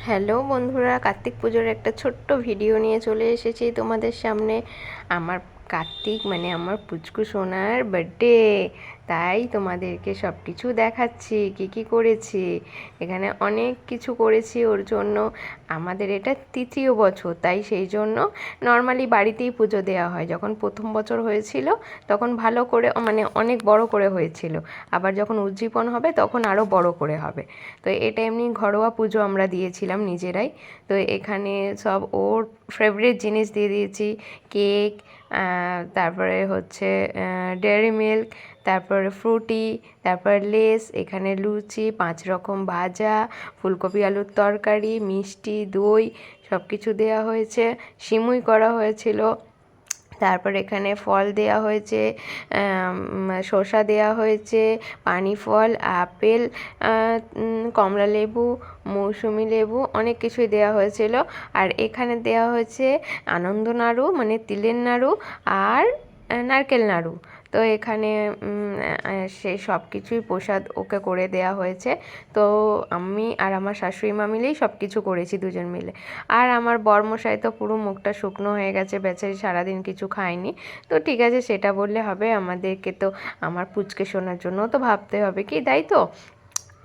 Hello বন্ধুরা, কার্তিক পুজোর একটা ছোট্ট ভিডিও নিয়ে চলে এসেছি তোমাদের সামনে। আমার কার্তিক মানে আমার পুচকু সোনার বার্থডে, তাই তোমাদেরকে সব কিছু দেখাচ্ছি কি কি করেছি। এখানে অনেক কিছু করেছি ওর জন্য। আমাদের এটা তৃতীয় বছর, তাই সেই জন্য নর্মালি বাড়িতেই পুজো দেওয়া হয়। যখন প্রথম বছর হয়েছিল তখন ভালো করে মানে অনেক বড় করে হয়েছিল, আবার যখন উজ্জীবন হবে তখন আরও বড় করে হবে। তো এটা এমনি ঘরোয়া পুজো আমরা দিয়েছিলাম নিজেরাই। তো এখানে সব ওর ফেভারিট জিনিস দিয়ে দিয়েছি, কেক, তারপরে হচ্ছে ডেয়ারি মিল্ক, তারপরে ফ্রুটি, তারপর লেস, এখানে লুচি, 5 রকম ভাজা, ফুলকপি আলুর তরকারি, মিষ্টি, দই সব কিছু দেওয়া হয়েছে। সিমুই করা হয়েছিল। তারপর এখানে ফল দেয়া হয়েছে, শসা দেয়া হয়েছে, পানি ফল, আপেল, কমলা লেবু, মৌসুমি লেবু, অনেক কিছুই দেওয়া হয়েছিল। আর এখানে দেওয়া হয়েছে আনন্দ নাড়ু মানে তিলের নাড়ু আর নারকেল নাড়ু। তো এখানে সে সব কিছুই প্রসাদ ওকে করে দেয়া হয়েছে। তো আমি আর আমার শাশুড়ি মা মিলেই সব কিছু করেছি দুজন মিলে। আর আমার বরমশাই তো পুরো মুখটা শুকনো হয়ে গেছে, বেচারি সারাদিন কিছু খায়নি। তো ঠিক আছে, সেটা বললে হবে? আমাদেরকে তো আমার পুচকে শোনার জন্য তো ভাবতে হবে, কি তাই তো?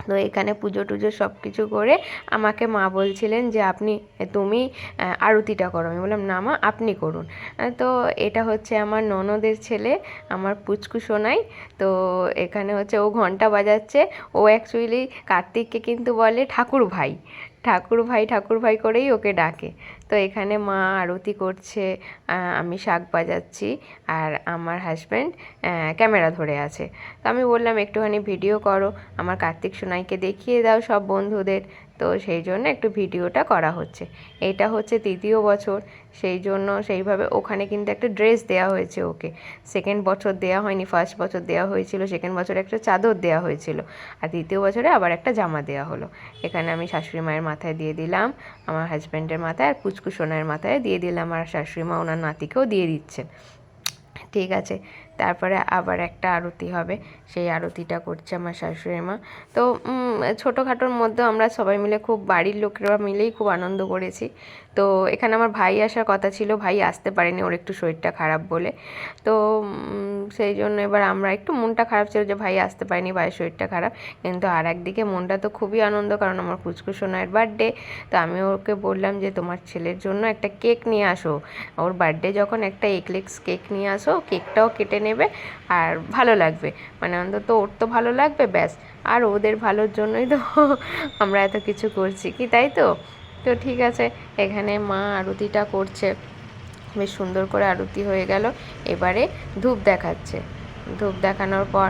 তো এখানে পুজো টুজো সব কিছু করে আমাকে মা বলছিলেন যে তুমি আরতিটা করো। আমি বললাম না মা, আপনি করুন। তো এটা হচ্ছে আমার ননদের ছেলে, আমার পুচকু সোনাই। তো এখানে হচ্ছে ও ঘন্টা বাজাচ্ছে। ও অ্যাকচুয়ালি কার্তিককে কিন্তু বলে ঠাকুর ভাই, ঠাকুর ভাই, ঠাকুর ভাই করেই ওকে ডাকে। তো এখানে মা আরতি করছে, আমি শাঁখ বাজাচ্ছি, আর আমার হাজব্যান্ড ক্যামেরা ধরে আছে। তো আমি বললাম একটুখানি ভিডিও করো, আমার কার্তিক সোনাইকে দেখিয়ে দাও সব বন্ধুদের। তো সেই জন্য একটু ভিডিওটা করা হচ্ছে। এটা হচ্ছে তৃতীয় বছর, সেই জন্য সেইভাবে ওখানে কিন্তু একটা ড্রেস দেওয়া হয়েছে ওকে। সেকেন্ড বছর দেওয়া হয়নি, ফার্স্ট বছর দেওয়া হয়েছিল, সেকেন্ড বছরে একটা চাদর দেওয়া হয়েছিল, আর তৃতীয় বছরে আবার একটা জামা দেওয়া হলো। এখানে আমি শাশুড়ি মায়ের মাথায় দিয়ে দিলাম, আমার হাজব্যান্ডের মাথায়, আর পুচকু সোনার মাথায় দিয়ে দিলাম, আর শাশুড়ি মা ওনার নাতিকেও দিয়ে দিচ্ছেন। ঠিক আছে, তারপরে আবার একটা আরতি হবে, সেই আরতিটা করছে আমার শাশুড়ি মা। তো ছোটোখাটোর মধ্যে আমরা সবাই মিলে খুব বাড়ির লোকেরা মিলেই খুব আনন্দ করেছি। তো এখানে আমার ভাই আসার কথা ছিল, ভাই আসতে পারেনি, ওর একটু শরীরটা খারাপ বলে। তো সেই জন্য এবার আমরা একটু মনটা খারাপ ছিল যে ভাই আসতে পারেনি, ভাইয়ের শরীরটা খারাপ। কিন্তু আর একদিকে মনটা তো খুবই আনন্দ, কারণ আমার পুচকু সোনার বার্থডে। তো আমি ওকে বললাম যে তোমার ছেলের জন্য একটা কেক নিয়ে আসো, ওর বার্থডে যখন একটা এগলেস কেক নিয়ে আসো, কেকটাও কেটে নেবে আর ভালো লাগবে, মানে অন্তত ওর তো ভালো লাগবে, ব্যাস। আর ওদের ভালোর জন্যই তো আমরা এত কিছু করছি, কি তাই তো? তো ঠিক আছে, এখানে মা আরতিটা করছে, বেশ সুন্দর করে আরতি হয়ে গেল। এবারে ধূপ দেখাচ্ছে। ধূপ দেখানোর পর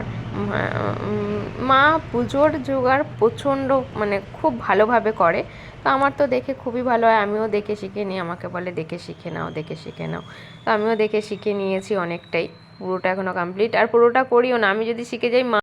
মা পুজোর জোগাড় প্রচণ্ড মানে খুব ভালোভাবে করে। তো আমার তো দেখে খুবই ভালো হয়, আমিও দেখে শিখে নিই, আমাকে বলে দেখে শিখে নাও, দেখে শিখে নাও। তো আমিও দেখে শিখে নিয়েছি অনেকটাই। পুরোটা এখনও কমপ্লিট, আর পুরোটা করিও না, আমি যদি শিখে যাই মা